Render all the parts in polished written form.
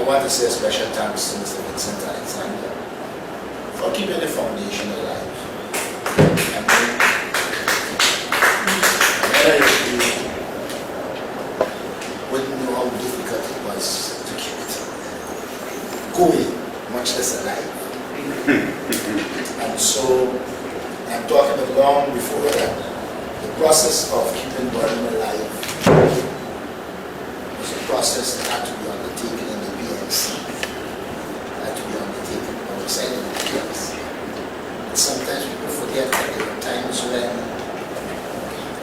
want to say a special thanks to Mr. Vincent Alexander for keeping the foundation alive. Wouldn't know how difficult it was to keep it going, much less alive. And so I'm talking about long before that. The process of keeping Burnham alive was a process that had to be undertaken in the BNC, had to be undertaken outside of the BNC. And sometimes people forget that there were times when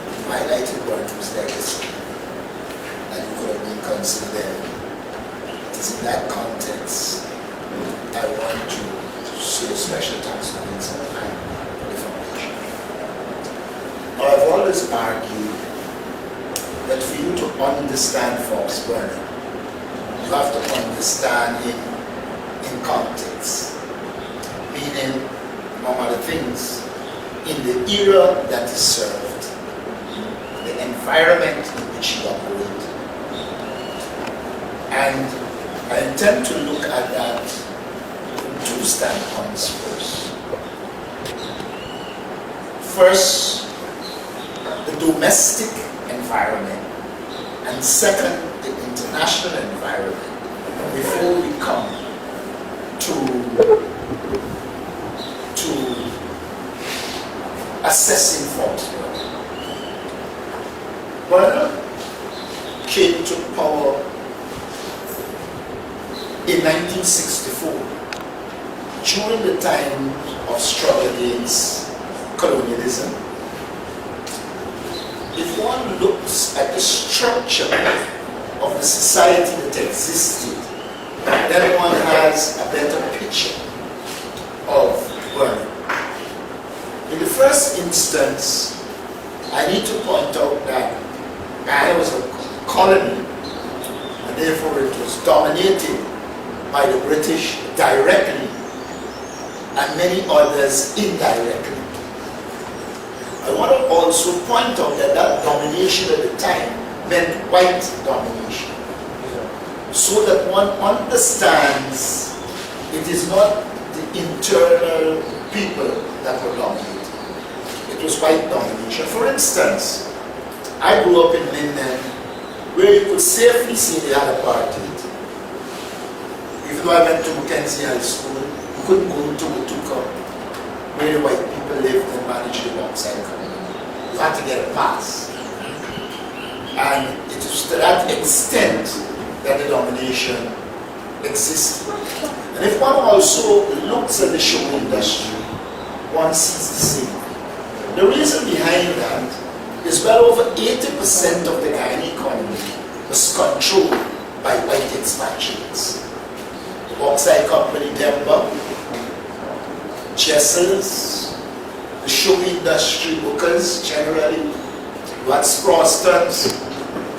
you highlighted Burnham's legacy and you could have been considered. It is in that context I want to say a special thanks to Vincent for the foundation. Now, I've always argued that for you to understand Forbes Burnham, you have to understand him in context. Meaning, among other things, in the era that he served, the environment in which he operated. And I intend to look at that from two standpoints first. First, the domestic environment, and second, the international environment, before we come to assessing Forbes Burnham. Burnham came to power in 1964, during the time of struggle against colonialism. If one looks at the structure of the society that existed, then one has a better picture of Burnham. In the first instance, I need to point out that Ghana was a colony, and therefore it was dominated by the British directly and many others indirectly. I want to also point out that that domination at the time meant white domination, so that one understands it is not the internal people that were dominated. It was white domination. For instance, I grew up in Linden, where you could safely say they had apartheid. Even though I went to Mackenzie High School, you couldn't go to Utuka, where the white people lived and managed the bauxite company. You had to get a pass. And it was to that extent that the domination existed. And if one also looks at the show industry, one sees the same. The reason behind that is well over 80% of the Ghanaian economy was controlled by white expatriates. The bauxite company Demba, Jessels, the show industry workers generally, you had Sprostons.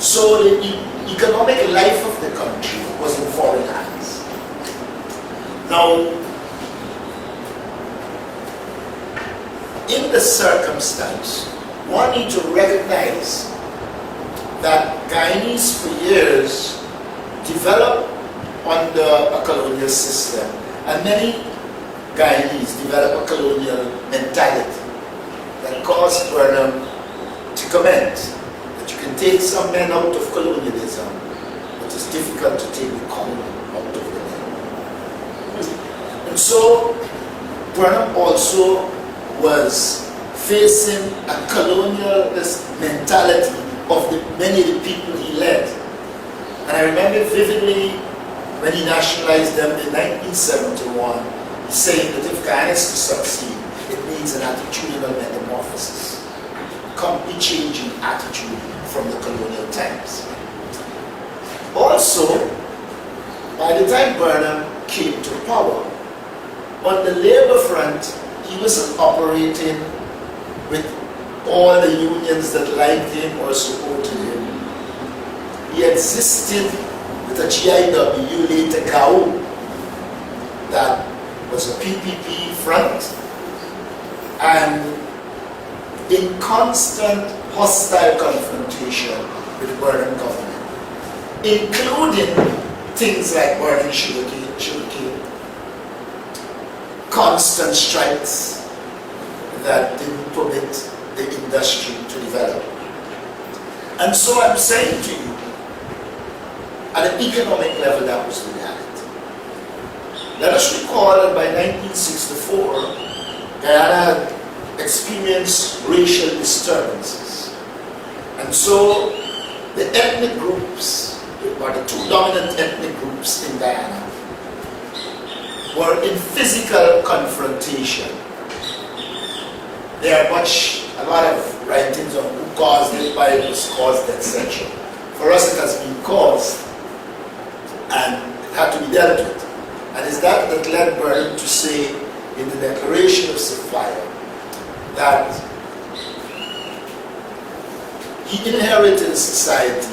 So the economic life of the country was in foreign hands. Now, in the circumstance, one needs to recognize that Guyanese for years developed under a colonial system, and many Guyanese developed a colonial mentality that caused Burnham to comment that you can take some men out of colonialism, but it's difficult to take the colony out of the men. And so Burnham also was facing a colonialist mentality of many of the people he led. And I remember vividly when he nationalized them in 1971, he saying that if Ghana is to succeed, it needs an attitudinal metamorphosis, a complete change in attitude from the colonial times. Also, by the time Burnham came to power, on the labor front, he wasn't operating with all the unions that liked him or supported him. He existed with a GIW, later GAO, that was a PPP front, and in constant hostile confrontation with the Burnham government, including things like burning sugarcane, constant strikes that didn't permit the industry to develop. And so I'm saying to you, at an economic level, that was the reality. Let us recall that by 1964, Guyana had experienced racial disturbances. And so the ethnic groups, or the two dominant ethnic groups in Guyana, were in physical confrontation. There are a lot of writings on who caused it, why it was caused, etc. For us, it has been caused and it had to be dealt with. And it's that led Burnham to say in the Declaration of Sophia that he inherited a society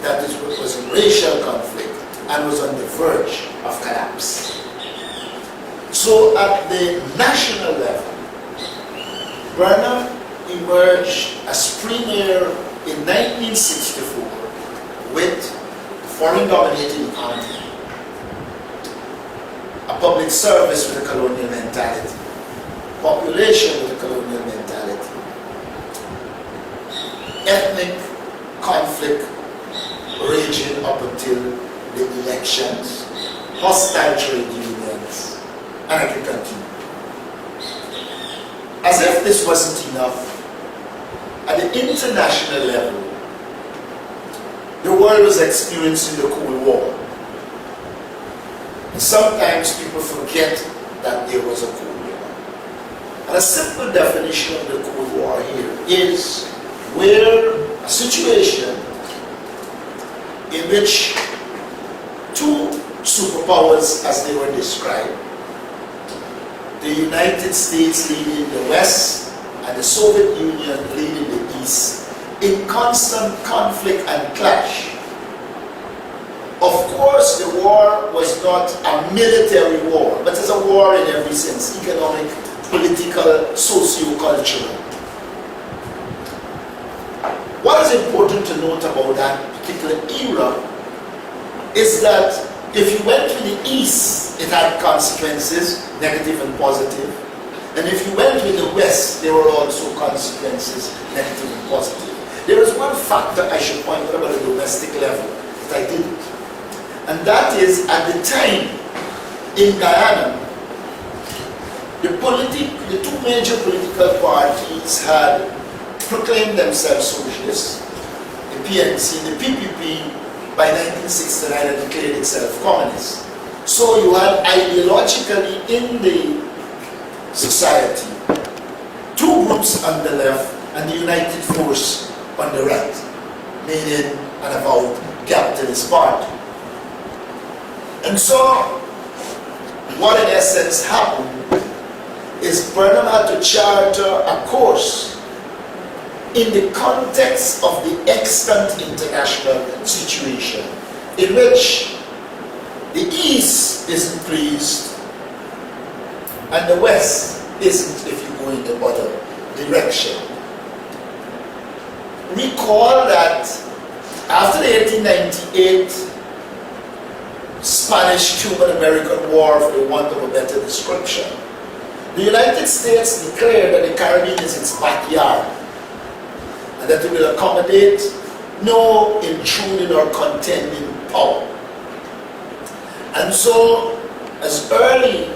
that was in racial conflict and was on the verge of collapse. So at the national level, Burnham emerged as premier in 1964 with foreign-dominated economy, a public service with a colonial mentality, population with a colonial mentality, ethnic conflict raging up until the elections, hostile trade unions, and I can continue. As if this wasn't enough, at the international level, the world was experiencing the Cold War. And sometimes people forget that there was a Cold War. And a simple definition of the Cold War here is where a situation in which two superpowers, as they were described, the United States leading the West and the Soviet Union leading the East, in constant conflict and clash. Of course, the war was not a military war, but it's a war in every sense: economic, political, socio-cultural. What is important to note about that particular era is that if you went to the East, it had consequences, negative and positive. And if you went to the West, there were also consequences, negative and positive. There is one factor I should point out about the domestic level that I didn't. And that is, at the time, in Guyana, the two major political parties had proclaimed themselves socialists. The PNC, the PPP, by 1969 had declared itself communist. So you had ideologically in the society two groups on the left and the united force on the right, meaning an avowed capitalist party. And so what in essence happened is Burnham had to charter a course in the context of the extant international situation in which the East isn't pleased and the West isn't, if you go in the other direction. Recall that after the 1898 Spanish-Cuban-American War, for the want of a better description, the United States declared that the Caribbean is its backyard and that it will accommodate no intruding or contending power. And so, as early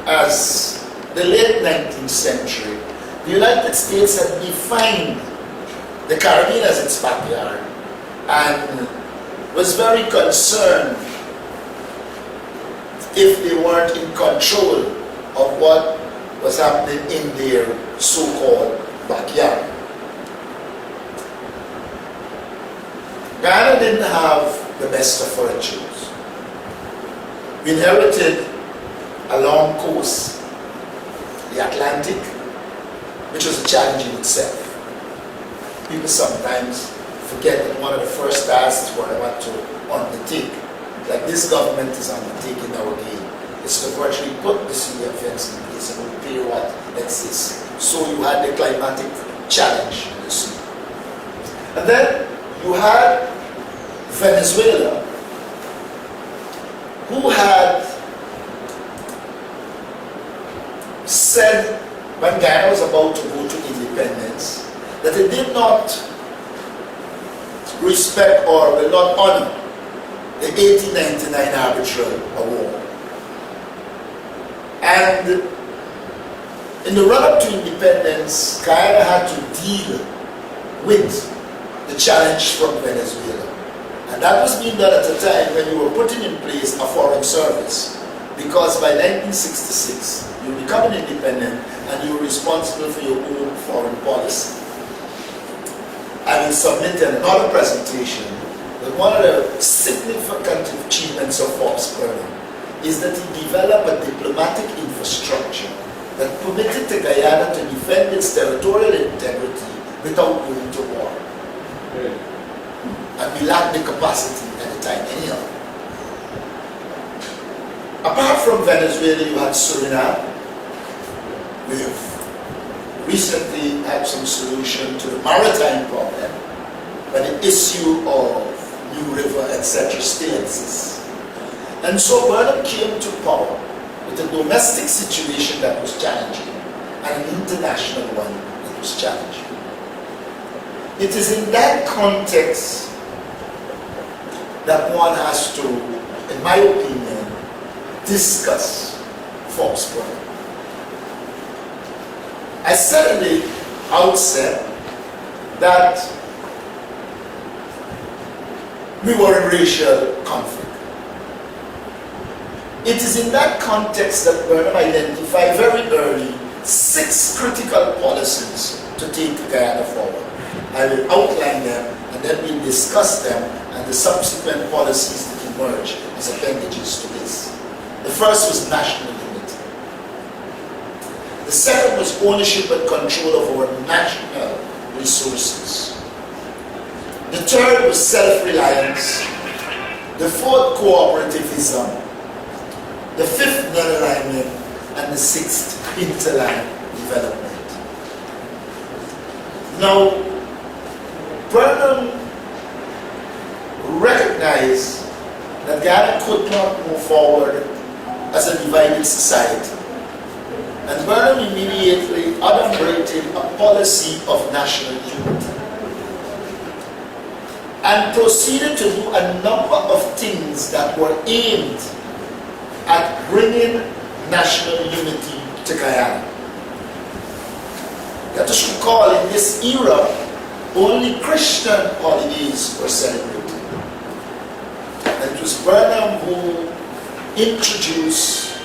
as the late 19th century, the United States had defined the Caribbean as its backyard and was very concerned if they weren't in control of what was happening in their so-called backyard. Guyana didn't have the best of fortunes. We inherited a long coast, the Atlantic, which was a challenge in itself. People sometimes forget that one of the first tasks what I want to undertake, like this government is undertaking now again, is to virtually put the sea defense in place and repair what exists. So you had the climatic challenge in the sea. And then you had Venezuela, who had said when Guyana was about to go to independence that it did not respect or will not honor the 1899 arbitral award. And in the run-up to independence, Guyana had to deal with the challenge from Venezuela. And that was being done at a time when you were putting in place a foreign service. Because by 1966, you were becoming independent and you were responsible for your own foreign policy. I will submit another presentation that one of the significant achievements of Forbes Burnham is that he developed a diplomatic infrastructure that permitted to Guyana to defend its territorial integrity without going to war. And we lacked the capacity at the time anyhow. Apart from Venezuela, you had Suriname. We've recently had some solution to the maritime problem, but the issue of New River, etc. still exists. And so Burnham came to power with a domestic situation that was challenging and an international one that was challenging. It is in that context that one has to, in my opinion, discuss Forbes Burnham. I said at the outset that we were in racial conflict. It is in that context that Burnham identified very early 6 critical policies to take Guyana forward. I will outline them and then we'll discuss them and the subsequent policies that emerge as appendages to this. The first was national unity. The second was ownership and control of our national resources. The third was self-reliance. The fourth, cooperativism. The fifth, non-alignment. And the sixth, interland development. Now, Burnham recognized that Guyana could not move forward as a divided society. And Burnham immediately adumbrated a policy of national unity and proceeded to do a number of things that were aimed at bringing national unity to Guyana. Let us recall, in this era, only Christian holidays were celebrated. And it was Burnham who introduced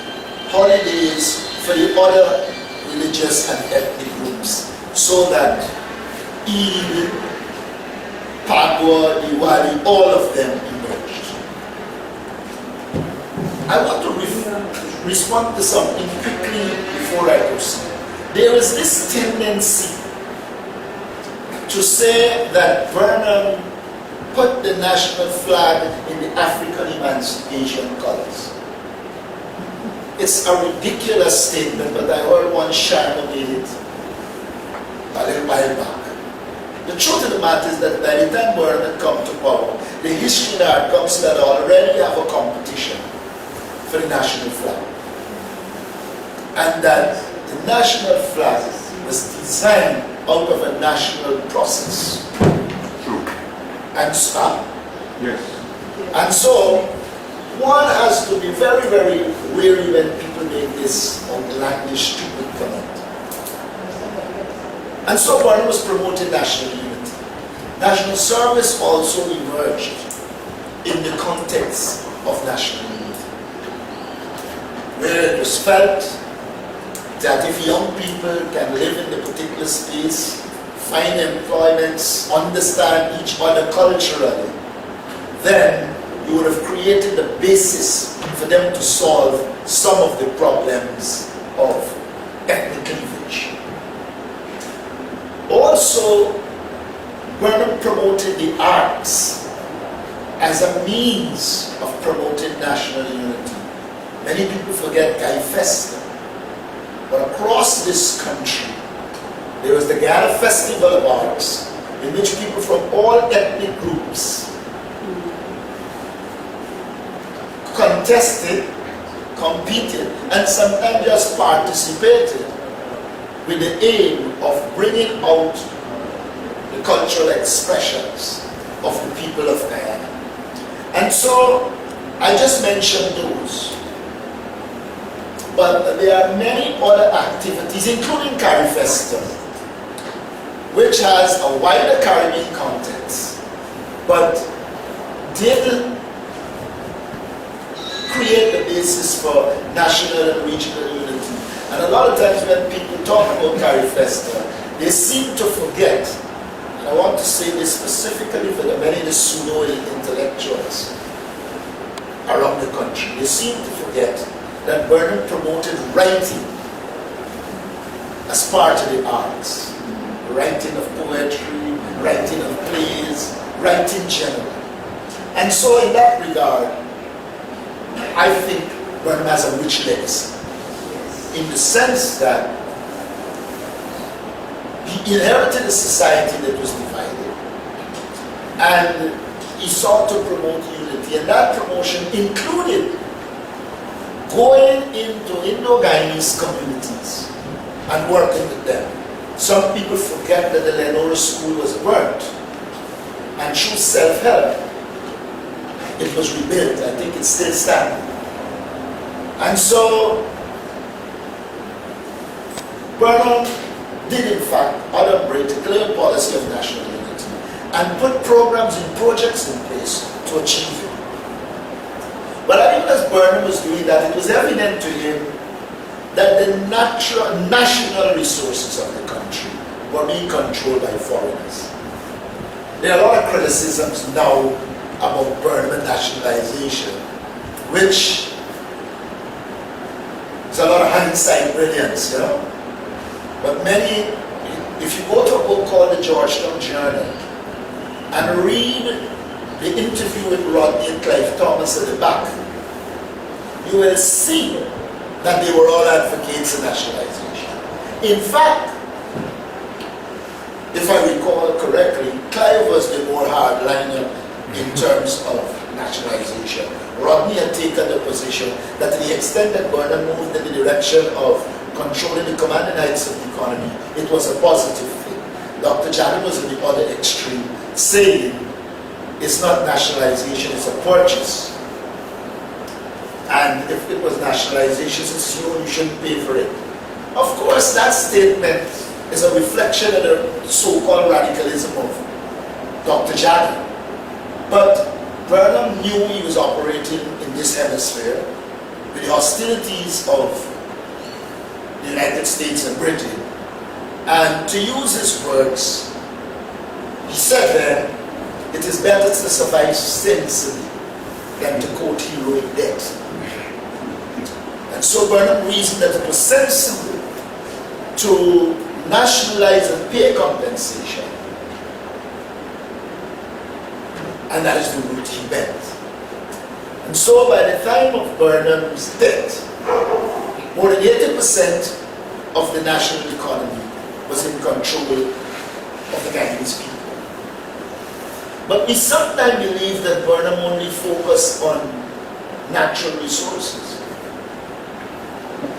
holidays for the other religious and ethnic groups, so that Eid, Padua, Diwali, all of them emerged. I want to respond to something quickly before I proceed. There is this tendency to say that Burnham put the national flag in the African emancipation colors. It's a ridiculous statement, but I heard one Sharma made it a little while back. The truth of the matter is that by the time Burnham had come to power, the history now comes that already have a competition for the national flag. And that the national flag was designed out of a national process. True. And so, Yes. and so one has to be very, very wary when people make this outlandish, stupid comment. And so Burnham was promoting national unity. National service also emerged in the context of national unity, where it was felt that if young people can live in the particular space, find employments, understand each other culturally, then you would have created the basis for them to solve some of the problems of ethnic cleavage. Also, Burnham promoted the arts as a means of promoting national unity. Many people forget Guy Festa. But across this country, there was the Guyana Festival of Arts, in which people from all ethnic groups contested, competed, and sometimes just participated with the aim of bringing out the cultural expressions of the people of Guyana. And so, I just mentioned those. But there are many other activities, including CariFesta, which has a wider Caribbean context, but did create the basis for national and regional unity. And a lot of times when people talk about CariFesta, they seem to forget, and I want to say this specifically for the many of the pseudo intellectuals around the country, they seem to forget that Burnham promoted writing as part of the arts. Writing of poetry, writing of plays, writing generally. And so in that regard, I think Burnham has a rich legacy, in the sense that he inherited a society that was divided, and he sought to promote unity, and that promotion included going into Indo-Guyanese communities and working with them. Some people forget that the Lenora school was burnt, and through self-help, it was rebuilt. I think it's still standing. And so, Burnham did in fact elaborate a clear policy of national unity and put programs and projects in place to achieve it. But I think as Burnham was doing that, it was evident to him that the national resources of the country were being controlled by foreigners. There are a lot of criticisms now about Burnham and nationalization, which is a lot of hindsight brilliance, you know. But many, if you go to a book called the Georgetown Journal and read the interview with Rodney and Clive Thomas at the back, you will see that they were all advocates of nationalization. In fact, if I recall correctly, Clive was the more hardliner in terms of nationalization. Rodney had taken the position that to the extent that Burnham moved in the direction of controlling the commanding heights of the economy, it was a positive thing. Dr. Janet was in the other extreme, saying it's not nationalization, it's a purchase. And if it was nationalization, it's you shouldn't pay for it. Of course, that statement is a reflection of the so-called radicalism of Dr. Janet. But Burnham knew he was operating in this hemisphere with the hostilities of the United States and Britain. And to use his words, he said that it is better to survive sensibly than to quote heroic death. And so Burnham reasoned that it was sensible to nationalize and pay compensation. And that is the route he went. And so by the time of Burnham's death, more than 80% of the national economy was in control of the Guyanese people. But we sometimes believe that Burnham only focused on natural resources.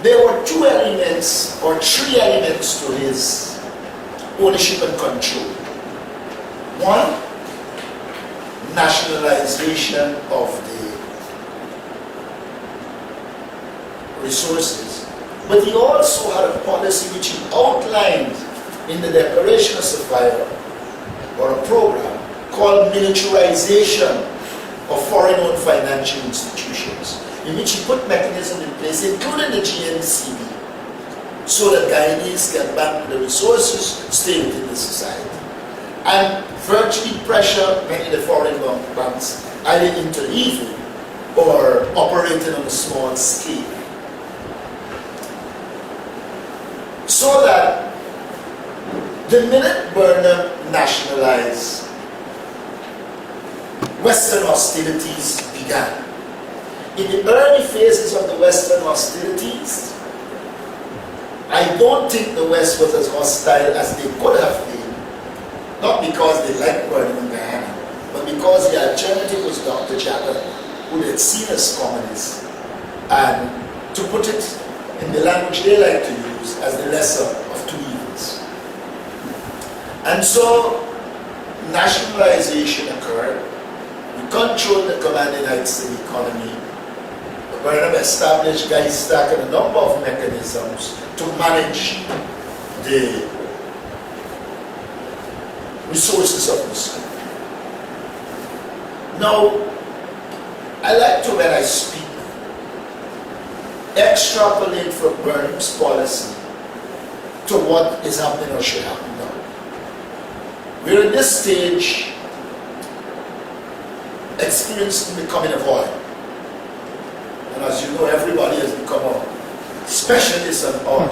There were two elements or three elements to his ownership and control. One, nationalization of the resources. But he also had a policy which he outlined in the Declaration of Survival, or a program called militarization of foreign-owned financial institutions, in which he put mechanisms in place, including the GNCB, so that Guyanese can bank the resources, stay within the society, and virtually pressure many of the foreign banks either into evil or operating on a small scale. So that the minute Burnham nationalized, Western hostilities began. In the early phases of the Western hostilities, I don't think the West was as hostile as they could have been, not because they liked Burnham and Guyana, but because the alternative was Dr. Jacket who they'd seen as communists, and to put it in the language they like to use, as the lesser of two evils. And so nationalization occurred. We controlled the commanding heights of the economy. Burnham established Guy Stack and a number of mechanisms to manage the resources of the school. Now, I like to, when I speak, extrapolate from Burnham's policy to what is happening or should happen now. We're in this stage experiencing the coming of oil. And as you know, everybody has become a specialist on oil.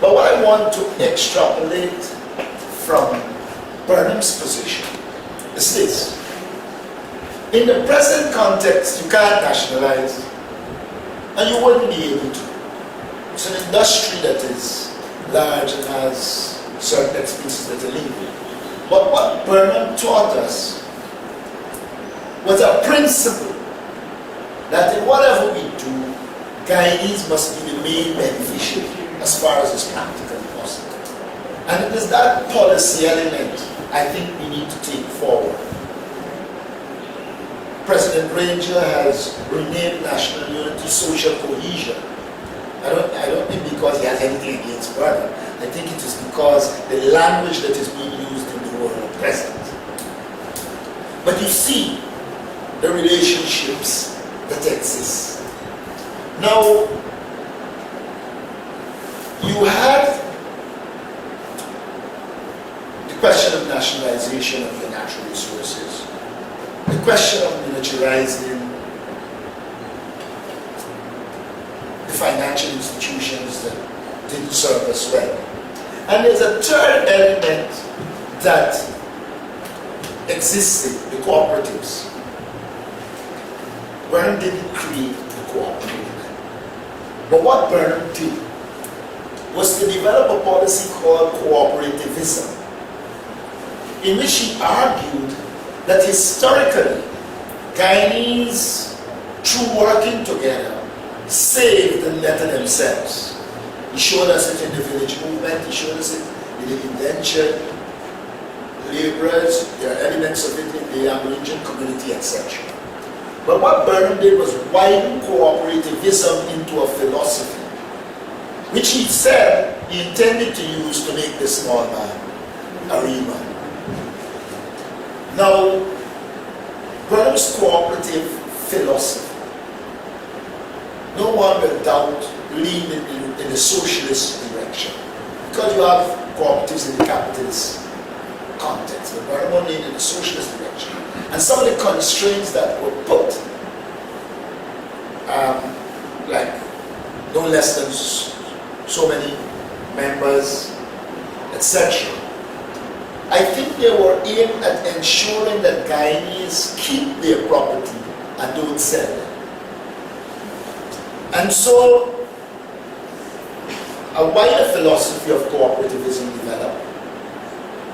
But what I want to extrapolate from Burnham's position is this. In the present context, you can't nationalize, and you wouldn't be able to. It's an industry that is large and has certain expenses that are legal. But what Burnham taught us was a principle that in whatever we do, Guyanese must be the main beneficiary as far as is practically possible. And it is that policy element I think we need to take forward. President Granger has renamed national unity social cohesion. I don't think because he has anything against Burnham. I think it is because the language that is being used in the world at present. But you see the relationships that exist. Now, you had the question of nationalization of your natural resources, the question of militarizing the financial institutions that didn't serve us well. And there's a third element that existed, the cooperatives. Burnham didn't create the cooperative. But what Burnham did was to develop a policy called cooperativism, in which he argued that historically, Guyanese, through working together, saved and bettered themselves. He showed us it in the village movement, he showed us it in the indentured laborers, there are elements of it in the Aboriginal community, etc. But what Burnham did was widen cooperativism into a philosophy, which he said he intended to use to make the small man a real man. Now, Burnham's cooperative philosophy, no one will doubt, lean in the socialist direction, because you have cooperatives in the capitalist context, but Burnham leaned in the socialist direction. And some of the constraints that were put, like no less than so many members, etc., I think they were aimed at ensuring that Guyanese keep their property and don't sell it. And so, a wider philosophy of cooperativism developed,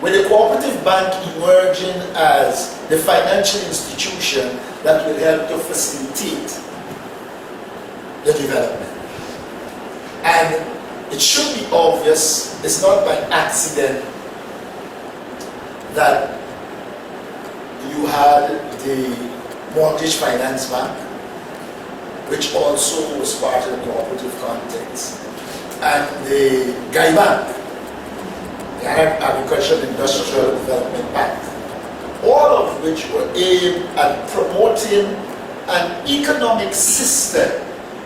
with the cooperative bank emerging as the financial institution that will help to facilitate the development. And it should be obvious, it's not by accident that you had the mortgage finance bank, which also was part of the cooperative context, and the Guy Bank, the Agricultural and Industrial Development Bank, all of which were aimed at promoting an economic system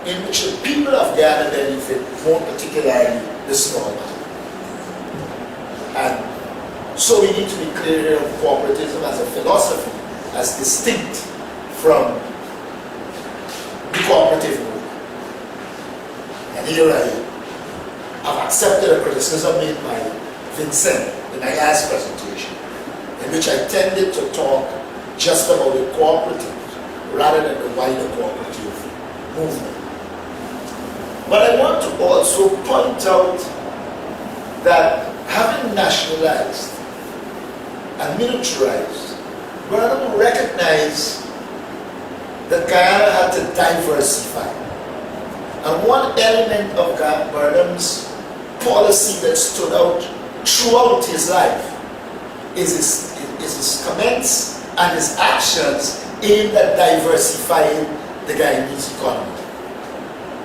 in which the people of Ghana benefit, more particularly the small man. And so we need to be clear of cooperativism as a philosophy, as distinct from the cooperative movement. And here I have accepted a criticism made by Vincent in my last presentation, in which I tended to talk just about the cooperative rather than the wider cooperative movement. But I want to also point out that having nationalized and militarized, Burnham recognized that Guyana had to diversify. And one element of Burnham's policy that stood out throughout his life is his comments and his actions aimed at diversifying the Guyanese economy.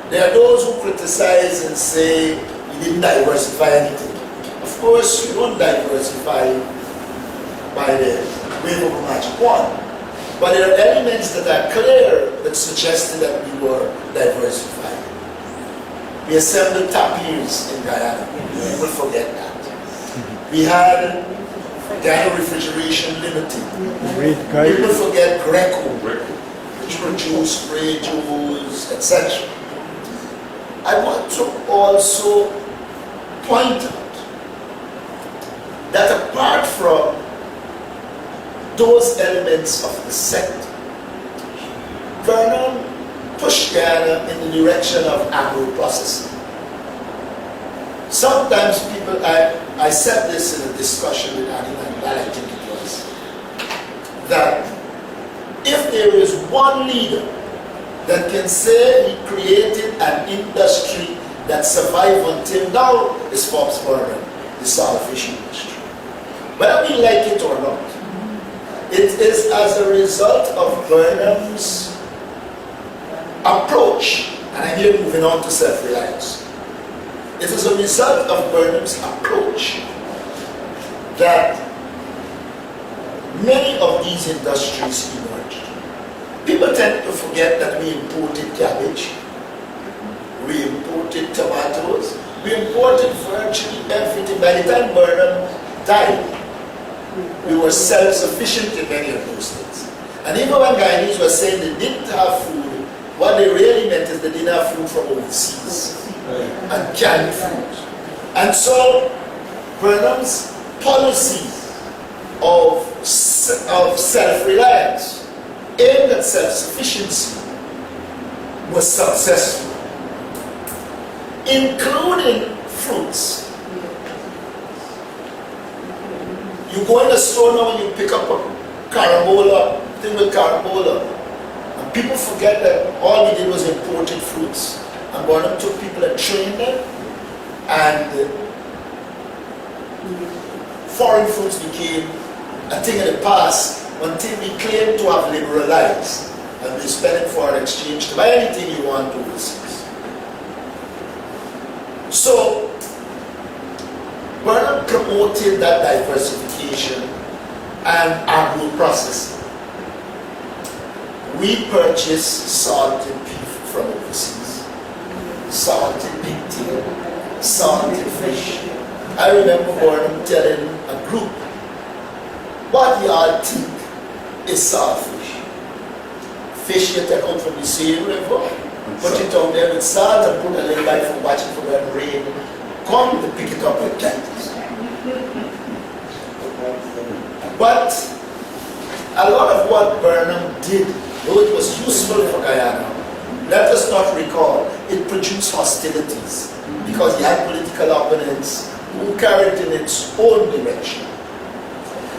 There are those who criticize and say he didn't diversify anything. Of course, you don't diversify by the wave of a magic wand. But there are elements that are clear that suggested that we were diversified. We assembled tapirs in Guyana. People forget that. We had Guyana Refrigeration Limited. People forget Greco, which produced radios, etc. I want to also point out that apart from those elements of the sector, Burnham pushed Guyana in the direction of agro-processing. Sometimes people, I said this in a discussion with Annie Mandel, I think it was, that if there is one leader that can say he created an industry that survived until now, is Forbes Burnham, the saltfish industry. Whether we like it or not, it is as a result of Burnham's approach, and I'm here moving on to self-reliance. It is a result of Burnham's approach that many of these industries emerged. People tend to forget that we imported cabbage, we imported tomatoes, we imported virtually everything. By the time Burnham died, we were self-sufficient in many of those things. And even when Guyanese were saying they didn't have food, what they really meant is they didn't have food from overseas and canned food. And so Burnham's policy of self-reliance aimed at self-sufficiency was successful, including fruits. You go in the store now and you pick up a carambola, thing with carambola, and people forget that all we did was imported fruits. And Burnham took people and trained them, and foreign fruits became a thing in the past until we claimed to have liberalized and we spend it foreign exchange to buy anything you want overseas. So Burnham promoted that diversification and agro-processing. We purchased salted beef from overseas, salted pigtail, salted fish. I remember Burnham telling a group, what y'all think is saltfish? Fish you take out from the same river, put it out there with salt and put a little light for watching for when rain come to pick it up with candles. But a lot of what Burnham did, though it was useful for Guyana, let us not recall, it produced hostilities because he had political opponents who carried in its own direction.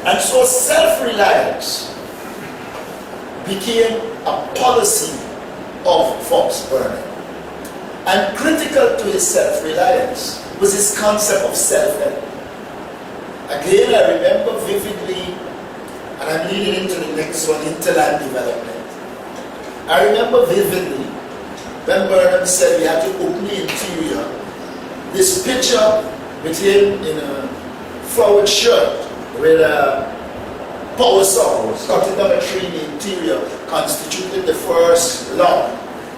And so self-reliance became a policy of Forbes Burnham. And critical to his self-reliance was his concept of self-help. Again, I remember vividly, and I'm leading into the next one, interland development. I remember vividly when Burnham said we had to open the interior. This picture with him in a flowered shirt with a power saw cutting down a tree in the interior constituted the first log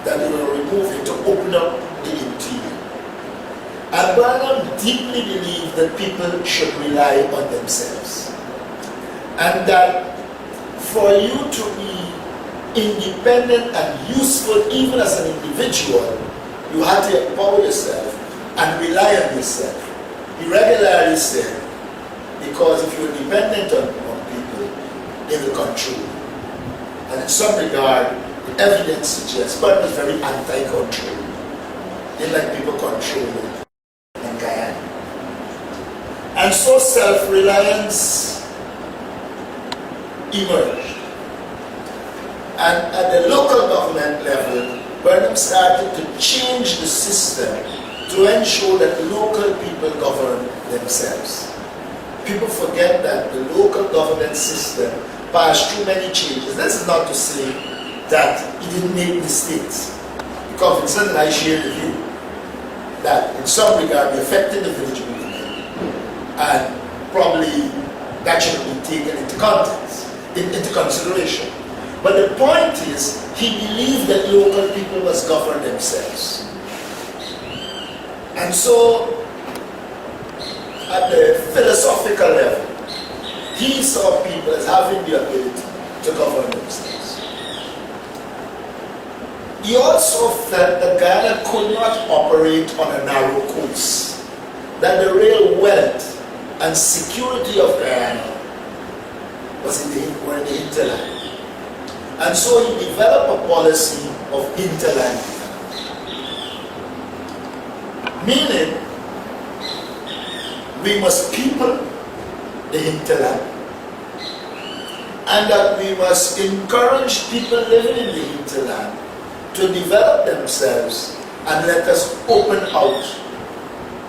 that we were removing to open up the interior. And Burnham deeply believed that people should rely on themselves. And that for you to be independent and useful even as an individual, you had to empower yourself and rely on yourself. He regularly said, because if you're dependent on people, they will control you. And in some regard, the evidence suggests Burnham was very anti-control. They didn't like people controlling in Guyana. And so self-reliance emerged. And at the local government level, Burnham started to change the system to ensure that local people govern themselves. People forget that the local government system passed through many changes. This is not to say that it didn't make mistakes. Because Vincent and I share the view that in some regard we affected the village movement, and probably that should have been taken into context, into consideration. But the point is, he believed that local people must govern themselves. And so, at the philosophical level, he saw people as having the ability to govern themselves. He also felt that Guyana could not operate on a narrow course, that the real wealth and security of Guyana was in the hinterland. And so he developed a policy of hinterland development. Meaning, we must people the hinterland, and that we must encourage people living in the hinterland to develop themselves and let us open out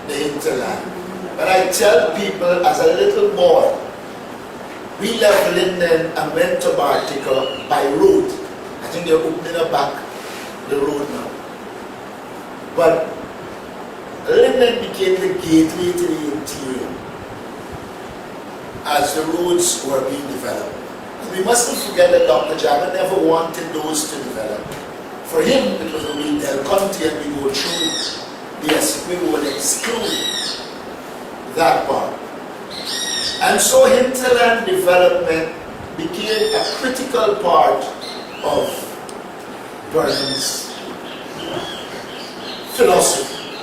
the hinterland. When I tell people as a little boy, we left Linden and went to Bartica by road. I think they're opening up back the road now. But Linden became the gateway to the interior as the roads were being developed. And we mustn't forget that Dr. Jama never wanted those to develop. For him, it was only Del Conte, and we go through the Essequibo would exclude that part. And so hinterland development became a critical part of Burnham's philosophy,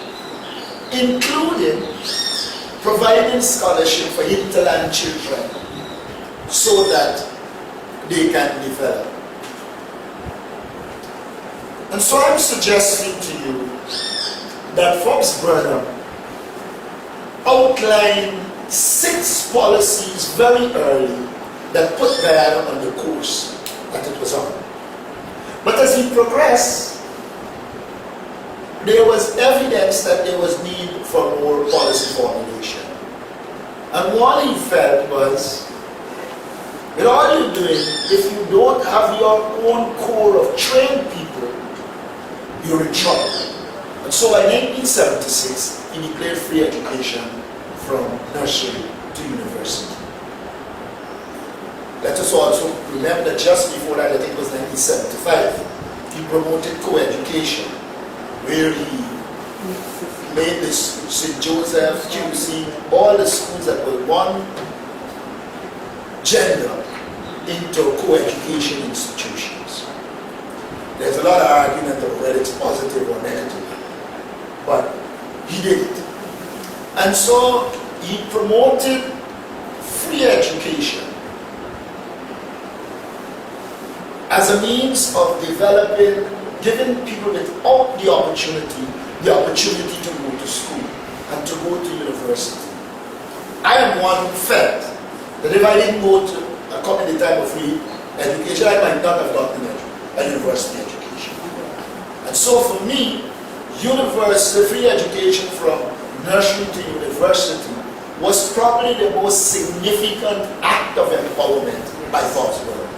including providing scholarship for hinterland children so that they can develop. And so I'm suggesting to you that Forbes Burnham outlined 6 policies very early that put Guyana on the course that it was on. But as he progressed, there was evidence that there was need for more policy formulation. And what he felt was, with all you're doing, if you don't have your own core of trained people, you're in trouble. And so by 1976, he declared free education from nursery to university. Let us also remember that just before that, I think it was 1975, he promoted co-education, where he made this St. Joseph, QC, all the schools that were one gender into co-education institutions. There's a lot of argument of whether it's positive or negative, but he did it. And so he promoted free education as a means of developing, giving people without the opportunity to go to school and to go to university. I am one who felt that if I didn't go to come in the time of free education, I might not have gotten a university education. And so for me, free education from nursery to university was probably the most significant act of empowerment by Forbes Burnham.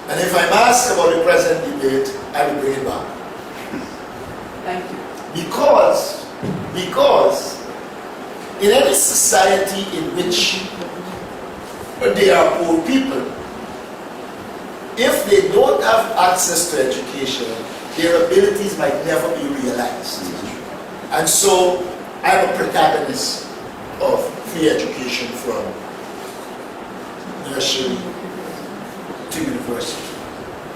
And if I'm asked about the present debate, I will bring it back. Thank you. Because in any society in which there are poor people, if they don't have access to education, their abilities might never be realized. And so I'm a protagonist of free education from nursery to university.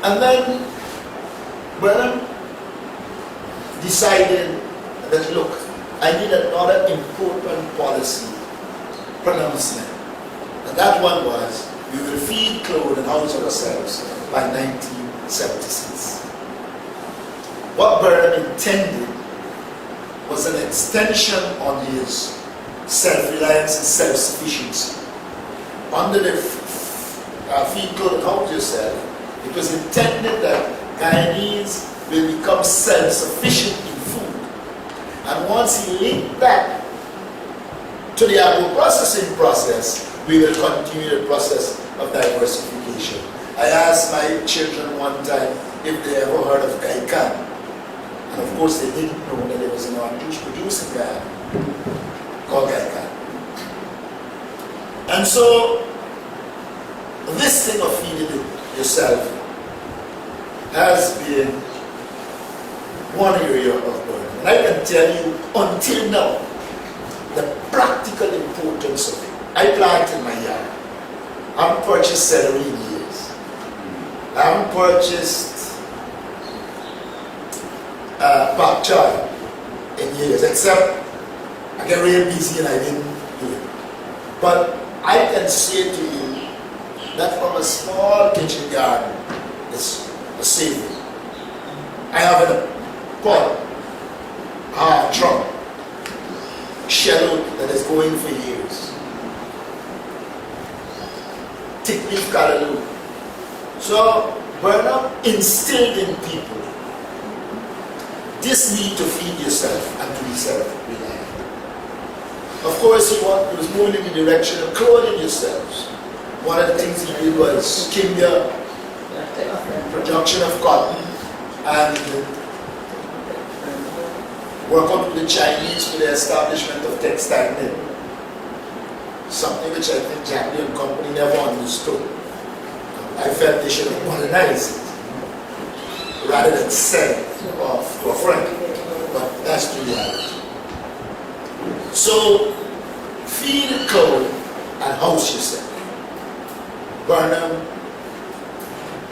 And then Burnham decided that, look, I need another important policy pronouncement. And that one was, we will feed, clothe, and house ourselves by 1976. What Burnham intended was an extension on his self-reliance and self-sufficiency. Under the feed, clothe, and house yourself, It was intended that Guyanese will become self-sufficient in food. And once he linked that to the agro-processing process, we will continue the process of diversification. I asked my children one time if they ever heard of Gaikan. And of course they didn't know that there was an orange juice producing Guyana called Gaikan. And so, this thing of feeding yourself has been one area of Burnham. And I can tell you, until now, the practical importance of it. I plant in my yard. I haven't purchased celery in years. I haven't purchased bok choy in years, except I get real busy and I didn't do it. But I can say to you that from a small kitchen garden, it's a saving. I have in a pot, half drum, shallot that is going for years. Thick leaf callaloo. So Burnham instilled in people this need to feed yourself and to be self-reliant. Of course, he was moving in the direction of clothing yourselves. One of the things he did was Kimya, production of cotton, and work out with the Chinese for the establishment of textile mill. Something which I think Jackie and company never understood. I felt they should have modernized it rather than sell it off to a friend. But that's the reality. So, feed, clothe, and house yourself. Burnham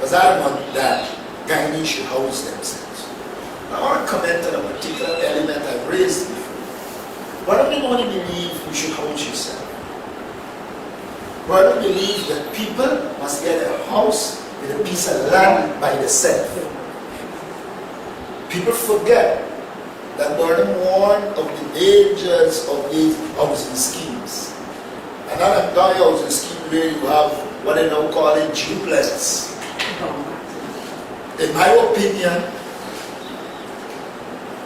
was adamant that Guyanese should house themselves. I want to comment on a particular element I've raised before. Burnham didn't only believe you should house yourself. Burnham believed that people must get a house with a piece of land by themselves. People forget that Burnham warned of the dangers of these housing schemes. And not a guy housing scheme where you have what they now call a duplex. In my opinion,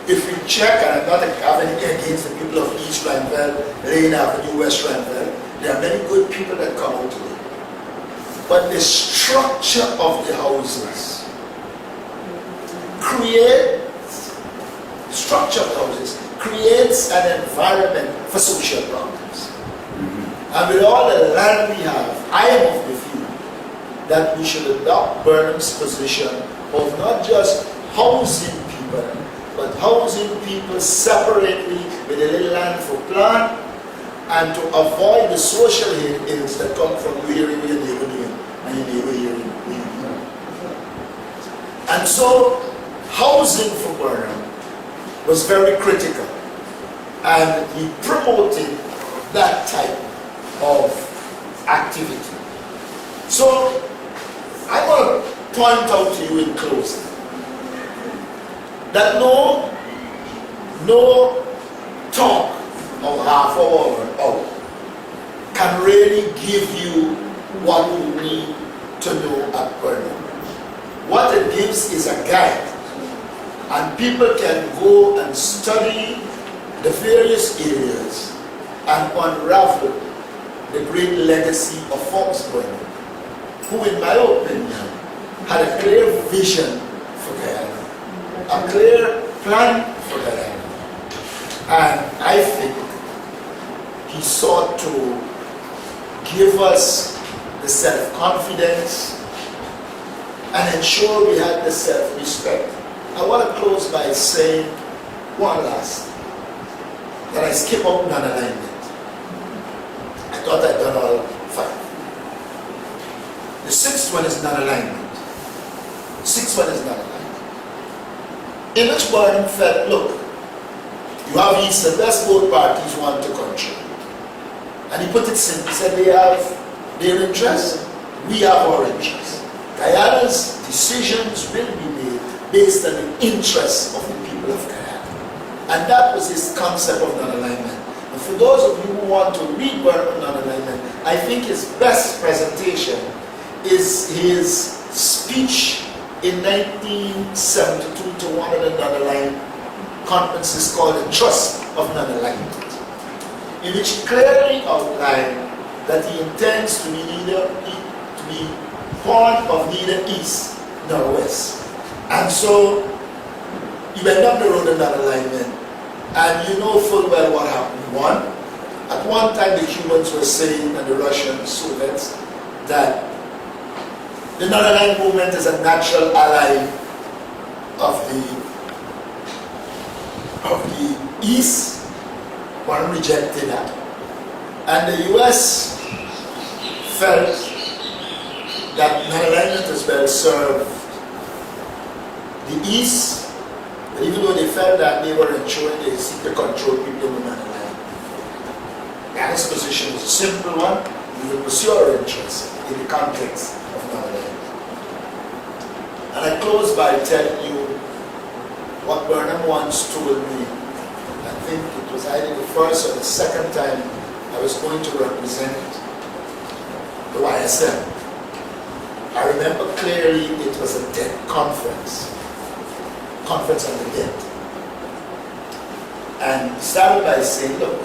if you check, and I'm not having anything against the people of East Ranville, Lane Avenue, West Ranville, there are many good people that come out today. But the structure of the houses creates an environment for social problems. And with all the land we have, I am of the view that we should adopt Burnham's position of not just housing people, but housing people separately with a little land for plant, and to avoid the social ills that come from hearing what your neighbor doing and your neighbor hearing what you do. And so, housing for Burnham was very critical, and he promoted that type of activity. So, I want to point out to you in closing that no talk of half hour or an hour can really give you what you need to know at Burnham. What it gives is a guide, and people can go and study the various areas and unravel the great legacy of Forbes Burnham, who in my opinion had a clear vision for Guyana, a clear plan for Guyana, and I think he sought to give us the self-confidence and ensure we had the self-respect. I want to close by saying one last thing, that I skip out non-alignment. I thought I'd done all five. The sixth one is non-alignment. The sixth one is non-alignment. In which Burnham felt, look, you have East and West, both parties want to control. And he put it simply, he said they have their interests, we have our interests. Guyana's decisions will be made based on the interests of the people of Guyana. And that was his concept of non-alignment. And for those of you who want to read Burnham non-alignment, I think his best presentation is his speech speech in 1972 to one of the non-aligned conferences called the Trust of Non-Alignment, in which he clearly outlined that he intends to be born of neither east nor west. And so he went down the road of non-alignment, and you know full well what happened. One, at one time the Cubans were saying, and the Russian Soviets, that the non-aligned movement is a natural ally of the East. One rejected that. And the US felt that non-alignment is well served the East, but even though they felt that they were ensuring they seek to control people in the non-aligned. Ghana's position is a simple one. We will pursue our interests in the context of non-alignment. And I close by telling you what Burnham once told me. I think it was either the first or the second time I was going to represent the YSM. I remember clearly it was a debt conference on the debt. And he started by saying, look,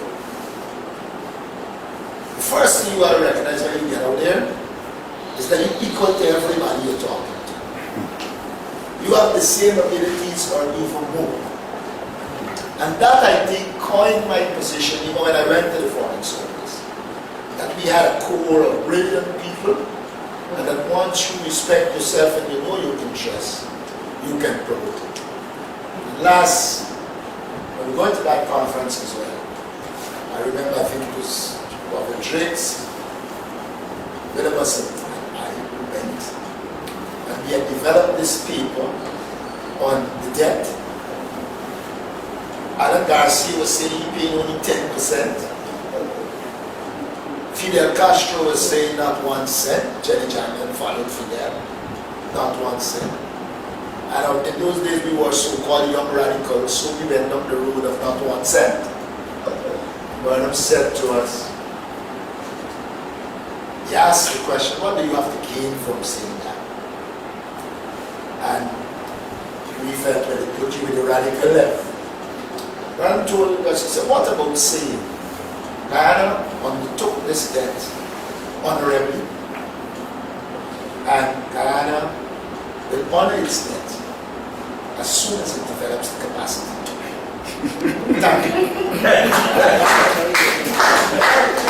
the first thing you got to recognize when you get out there is that you're equal to everybody you're talking to. You have the same abilities or even more. And that, I think, coined my position even when I went to the Foreign Service. That we had a core of brilliant people, and that once you respect yourself and you know your interests, you can promote it. And last, when we went to that conference as well, I remember, I think it was Robert Drakes, Williams and I went, and we had developed this paper on the debt. Alan Garcia was saying he paid only 10%. Fidel Castro was saying not 1 cent. Jenny Jackson followed Fidel, not 1 cent. And in those days we were so-called young radicals, so we went up the road of not 1 cent. Burnham said to us, he asked the question, what do you have to gain from saying that? And we felt, well, it put you with the radical left. Burnham told us, he said, what about saying Guyana undertook this debt honorably, and Guyana will honor its debt as soon as it develops the capacity to pay. Thank you.